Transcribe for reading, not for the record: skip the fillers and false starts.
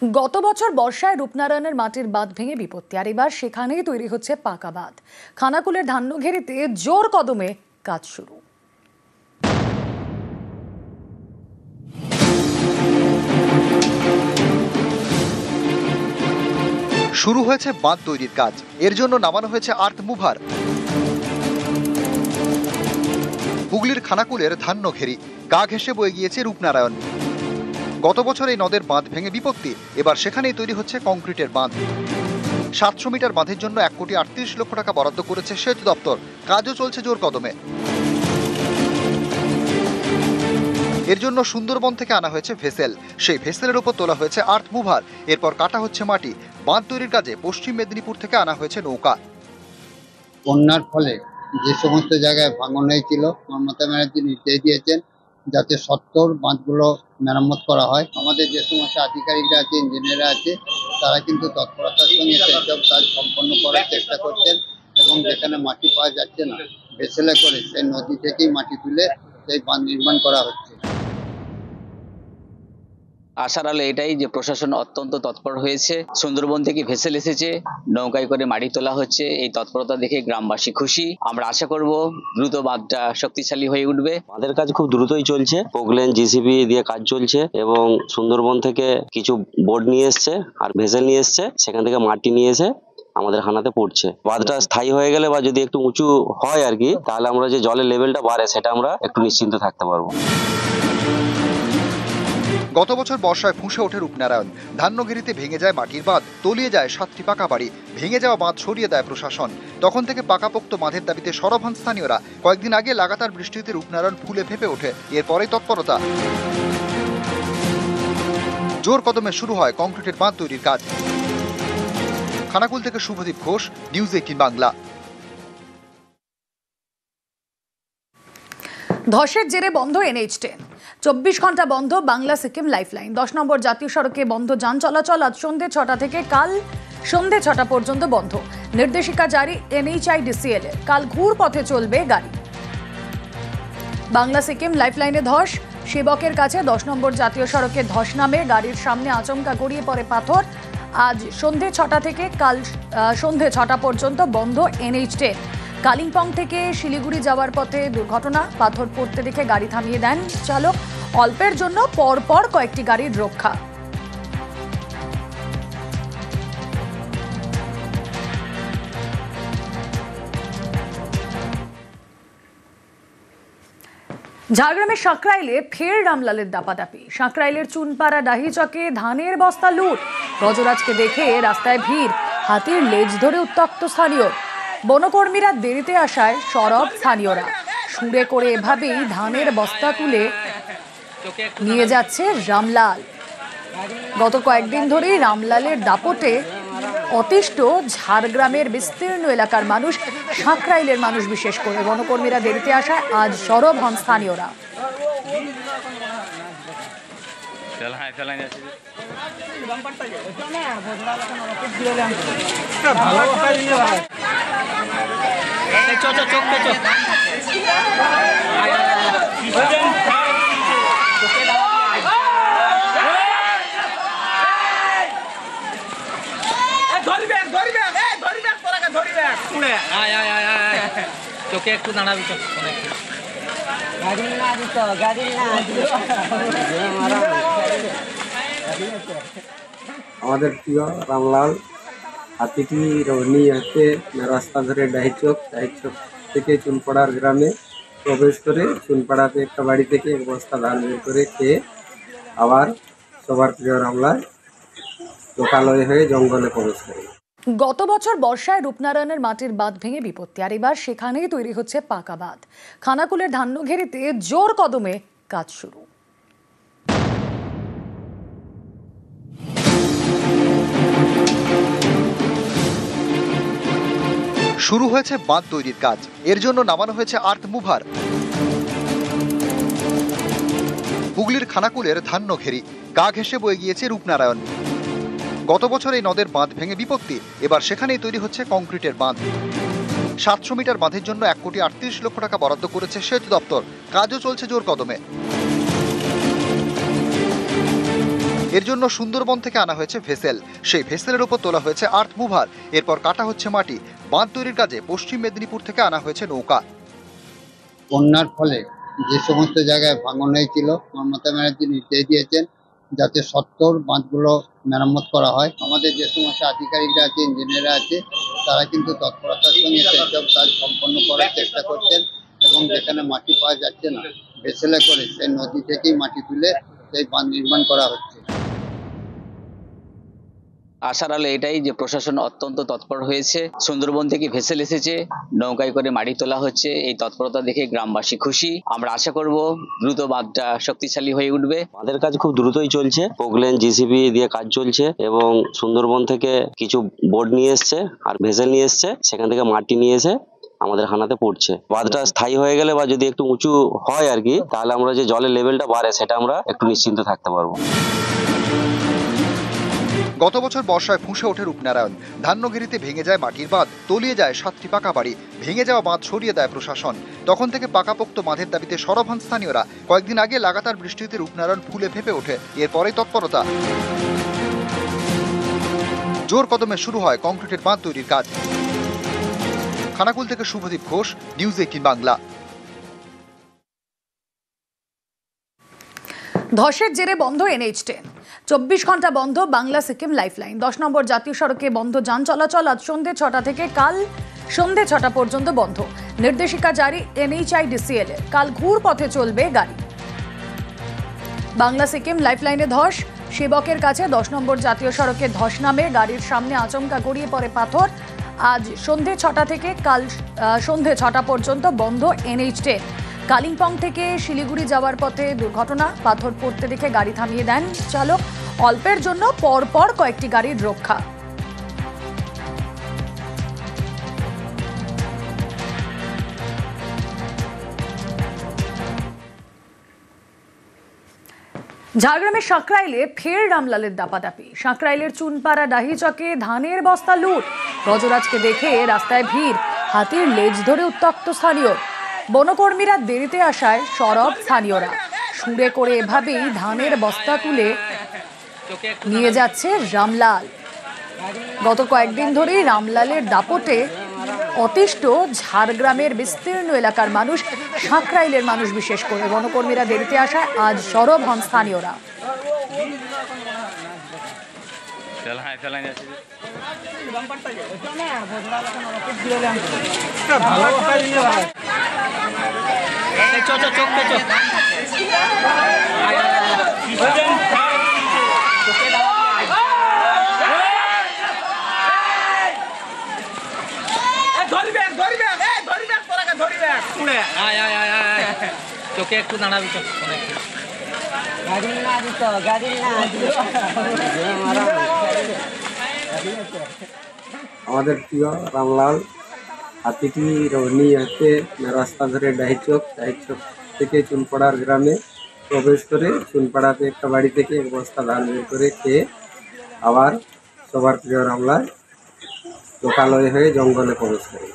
গত বছর বর্ষায় রূপনারায়ণের মাটির বাঁধ ভেঙে বিপত্তি, আর এবার সেখানেই তৈরি হচ্ছে পাকা বাঁধ। খানাকুলের ধান্যঘেরিতে জোর কদমে কাজ শুরু। শুরু হয়েছে বাঁধ তৈরির কাজ। এর জন্য নামানো হয়েছে আর্থ মুভার। হুগলির খানাকুলের ধান্যঘেরি গা ঘেঁষে বয়ে গিয়েছে রূপনারায়ণ। গত বছর এই নদের বাঁধ ভেঙে বিপত্তি, এবার সেখানেই তৈরি হচ্ছে কংক্রিটের বাঁধ। 700 মিটার বাঁধের জন্য 1,38,00,000 টাকা বরাদ্দ করেছে সেচ দপ্তর। কাজও চলছে জোর কদমে। এর জন্য সুন্দরবন থেকে আনা হয়েছে ভেসেল। সেই ভেসেলের উপর তোলা হয়েছে আর্থ মুভার। এরপর কাটা হচ্ছে মাটি। বাঁধ তৈরির কাজে পশ্চিম মেদিনীপুর থেকে আনা হয়েছে নৌকা। বন্যার ফলে যে সমস্ত জায়গায় ভাঙন হয়েছিল, মমতা ব্যানার্জি নির্দেশ দিয়েছেন যাতে সত্তর বাঁধগুলো মেরামত করা হয়। আমাদের যে সমস্ত আধিকারিকরা আছে, ইঞ্জিনিয়াররা আছে, তারা কিন্তু তৎপরতার সঙ্গে সেইসব কাজ সম্পন্ন করার চেষ্টা করছেন এবং যেখানে মাটি পাওয়া যাচ্ছে না, ভেসেলে করে সেই নদী থেকেই মাটি তুলে সেই বাঁধ নির্মাণ করা হচ্ছে। আশার আলো এটাই যে প্রশাসন অত্যন্ত তৎপর হয়েছে। সুন্দরবন থেকে ভেসেল এসেছে, নৌকায় করে মাটি তোলা হচ্ছে। এই তৎপরতা দেখে গ্রামবাসী খুশি। আমরা আশা করব দ্রুত বাঁধটা শক্তিশালী হয়ে উঠবে। বাঁধের কাজ খুব দ্রুতই চলছে। পোকলেন জিসিবি দিয়ে কাজ চলছে এবং সুন্দরবন থেকে কিছু বোর্ড নিয়ে এসছে আর ভেসেল নিয়ে এসছে, সেখান থেকে মাটি নিয়ে এসে আমাদের খানাতে পড়ছে। বাঁধটা স্থায়ী হয়ে গেলে বা যদি একটু উঁচু হয় আর কি, তাহলে আমরা যে জলের লেভেলটা বাড়ে সেটা আমরা একটু নিশ্চিন্ত থাকতে পারবো। গত বছর বর্ষায় ফুঁসে ওঠে রূপনারায়ণ। ধান্যঘেরিতে ভেঙে যায় মাটির বাঁধ, তলিয়ে যায় 7টি পাকা বাড়ি। ভেঙে যাওয়া বাঁধ সরিয়ে দেয় প্রশাসন। তখন থেকে পাকাপোক্ত বাঁধের দাবিতে সরব হন স্থানীয়রা। কয়েকদিন আগে লাগাতার বৃষ্টিতে রূপনারায়ণ ফুলে ফেঁপে ওঠে। এরপরেই তৎপরতা। জোর কদমে শুরু হয় কংক্রিটের বাঁধ তৈরির কাজ। খানাকুল থেকে শুভদীপ ঘোষ, নিউজ 18 বাংলা। ধসের জেরে বন্ধ NH10। 24 ঘন্টা বন্ধ বাংলা সিকিম লাইফলাইন। 10 নম্বর জাতীয় সড়কে বন্ধ যান চলাচল। আজ সন্ধ্যে 6টা থেকে কাল সন্ধ্যে 6টা পর্যন্ত বন্ধ। নির্দেশিকা জারি NHIDCL এর। কাল ঘুর পথে চলবে গাড়ি। বাংলা সিকিম লাইফলাইনে ধস। সেবকের কাছে 10 নম্বর জাতীয় সড়কে ধস নামে গাড়ির সামনে আচমকা গড়িয়ে পড়ে পাথর। আজ সন্ধ্যে 6টা থেকে কাল সন্ধ্যে 6টা পর্যন্ত বন্ধ NH10। কালিম্পং থেকে শিলিগুড়ি যাওয়ার পথে দুর্ঘটনা। পাথর পড়তে দেখে গাড়ি থামিয়ে দেন চালক। অল্পের জন্য পরপর কয়েকটি গাড়ির রক্ষা। ঝাড়গ্রামের সাঁকরাইলে ফের রামলালের দাপাদাপি। সাঁকরাইলের চুনপাড়া ডাহিচকে ধানের বস্তা লুট। গজরাজকে দেখে রাস্তায় ভিড়। হাতির লেজ ধরে উত্তপ্ত স্থানীয়। বনকর্মীরা দেরিতে আসায় সরব স্থানীয়রা। সুরে করে এভাবেই ধানের বস্তা তুলে নিয়ে যাচ্ছে রামলাল। গত কয়েকদিন ধরেই রামলালের দাপটে অতিষ্ঠ ঝাড়গ্রামের বিস্তীর্ণ এলাকার মানুষ, সাঁকরাইলের মানুষ বিশেষ করে। বনকর্মীরা দেরিতে আসায় আজ সরব হন স্থানীয়রা। চোখে একটু দাঁড়াবি। আমাদের প্রিয় রামলাল হাতিটি নিয়ে আসতে রাস্তা ধরে ডাহিচক থেকে চুনপাড়ার গ্রামে প্রবেশ করে চুনপাড়াতে একটা বাড়ি থেকে এক বস্তা ধান বের করে খেয়ে আবার সবার প্রিয় রামলাল লোকালয় হয়ে জঙ্গলে প্রবেশ করে। গত বছর বর্ষায় রূপনারায়ণের মাটির বাঁধ ভেঙে বিপত্তি, আর এবার সেখানেই তৈরি হচ্ছে পাকা বাঁধ। খানাকুলের ধান্যঘেরিতে জোর কদমে কাজ শুরু। শুরু হয়েছে বাঁধ তৈরির কাজ। এর জন্য নামানো হয়েছে আর্থ মুভার। হুগলির খানাকুলের ধান্যঘেরি গা ঘেঁষে বয়ে গিয়েছে রূপনারায়ণ। গত বছর এই নদের বাঁধ ভেঙে বিপত্তি, এবার সেখানেই তৈরি হচ্ছে কংক্রিটের বাঁধ। 700 মিটার বাঁধের জন্য 1,38,00,000 টাকা বরাদ্দ করেছে সেচ দপ্তর। কাজও চলছে জোর কদমে। এর জন্য সুন্দরবন থেকে আনা হয়েছে ভেসেল। সেই ভেসেলের উপর তোলা হয়েছে আর্থ মুভার। এরপর কাটা হচ্ছে মাটি। বাঁধ তৈরির কাজে পশ্চিম মেদিনীপুর থেকে আনা হয়েছে নৌকা। বন্যার ফলে যে সমস্ত জায়গায় ভাঙন হয়েছিল মমতা ব্যানার্জি নির্দেশ দিয়েছেন যাতে সত্তর বাঁধগুলো মেরামত করা হয়। আমাদের যে সমস্ত আধিকারিকরা আছে, ইঞ্জিনিয়াররা আছে, তারা কিন্তু তৎপরতার সঙ্গে সেইসব কাজ সম্পন্ন করার চেষ্টা করছেন এবং যেখানে মাটি পাওয়া যাচ্ছে না, ভেসেলে করে সেই নদী থেকেই মাটি তুলে সেই বাঁধ নির্মাণ করা হচ্ছে। আশার আলো এটাই যে প্রশাসন অত্যন্ত তৎপর হয়েছে। সুন্দরবন থেকে ভেসেল এসেছে, নৌকায় করে মাটি তোলা হচ্ছে। এই তৎপরতা দেখে গ্রামবাসী খুশি। আমরা আশা করব দ্রুত বাঁধটা শক্তিশালী হয়ে উঠবে। বাঁধের কাজ খুব দ্রুতই চলছে। পোগলেন জিসিবি দিয়ে কাজ চলছে এবং সুন্দরবন থেকে কিছু বোর্ড নিয়ে এসছে আর ভেসেল নিয়ে এসছে, সেখান থেকে মাটি নিয়ে এসে আমাদের হানাতে পড়ছে। বাঁধটা স্থায়ী হয়ে গেলে বা যদি একটু উঁচু হয় আর কি, তাহলে আমরা যে জলের লেভেলটা বাড়ে সেটা আমরা একটু নিশ্চিন্ত থাকতে পারবো। গত বছর বর্ষায় ফুঁসে ওঠে রূপনারায়ণ। ধান্যগিরিতে ভেঙে যায় মাটির বাঁধ, তলিয়ে যায় 7টি পাকা বাড়ি। ভেঙে যাওয়া বাঁধ সরিয়ে দেয় প্রশাসন। তখন থেকে পাকাপোক্ত বাঁধের দাবিতে সরব হন স্থানীয়রা। কয়েকদিন আগে লাগাতার বৃষ্টিতে রূপনারায়ণ ফুলে ফেঁপে ওঠে। এরপরেই তৎপরতা। জোর কদমে শুরু হয় কংক্রিটের বাঁধ তৈরির কাজ। খানাকুল থেকে শুভদীপ ঘোষ, নিউজ 18 বাংলা। ধসের জেরে বন্ধ NH10, 24 ঘন্টা বন্ধ বাংলা সিকিম লাইফলাইন। 10 নম্বর জাতীয় সড়কে বন্ধ যান চলাচল। আজ সন্ধ্যে 6টা থেকে কাল সন্ধ্যে 6টা পর্যন্ত বন্ধ। নির্দেশিকা জারি NHIDCL এর। কাল ঘুর পথে চলবে গাড়ি। বাংলা সিকিম লাইফলাইনে ধস। সেবকের কাছে 10 নম্বর জাতীয় সড়কে ধস নামে গাড়ির সামনে আচমকা গড়িয়ে পড়ে পাথর। আজ সন্ধ্যে 6টা থেকে কাল সন্ধ্যে 6টা পর্যন্ত বন্ধ NH10। কালিম্পং থেকে শিলিগুড়ি যাওয়ার পথে দুর্ঘটনা। পাথর পড়তে দেখে গাড়ি থামিয়ে দেন চালক। অল্পের জন্য পরপর কয়েকটি গাড়ির রক্ষা। ঝাড়গ্রামের সাঁকরাইলে ফের রামলালের দাপাদাপি। সাঁকরাইলের চুনপাড়া ডাহিচকে ধানের বস্তা লুট। গজরাজকে দেখে রাস্তায় ভিড়। হাতির লেজ ধরে উত্তপ্ত স্থানীয়। বনকর্মীরা দেরিতে আসায় সরব স্থানীয়রা। সুরে করে এভাবেই ধানের বস্তা তুলে নিয়ে যাচ্ছে রামলাল। গত কয়েকদিন ধরেই রামলালের দাপটে অতিষ্ঠ ঝাড়গ্রামের বিস্তীর্ণ এলাকার মানুষ, সাঁকরাইলের মানুষ বিশেষ করে। বনকর্মীরা দেরিতে আসায় আজ সরব হন স্থানীয়রা। চোখে একটু দাঁড়াবি। আমাদের প্রিয় রামলাল হাতিটি নিয়ে হাতে রাস্তা ধরে ডাহিচক থেকে চুনপাড়ার গ্রামে প্রবেশ করে চুনপাড়াতে একটা বাড়ি থেকে এক বস্তা ধান বের করে খেয়ে আবার সবার প্রিয় রামলাল লোকালয় হয়ে জঙ্গলে প্রবেশ করে।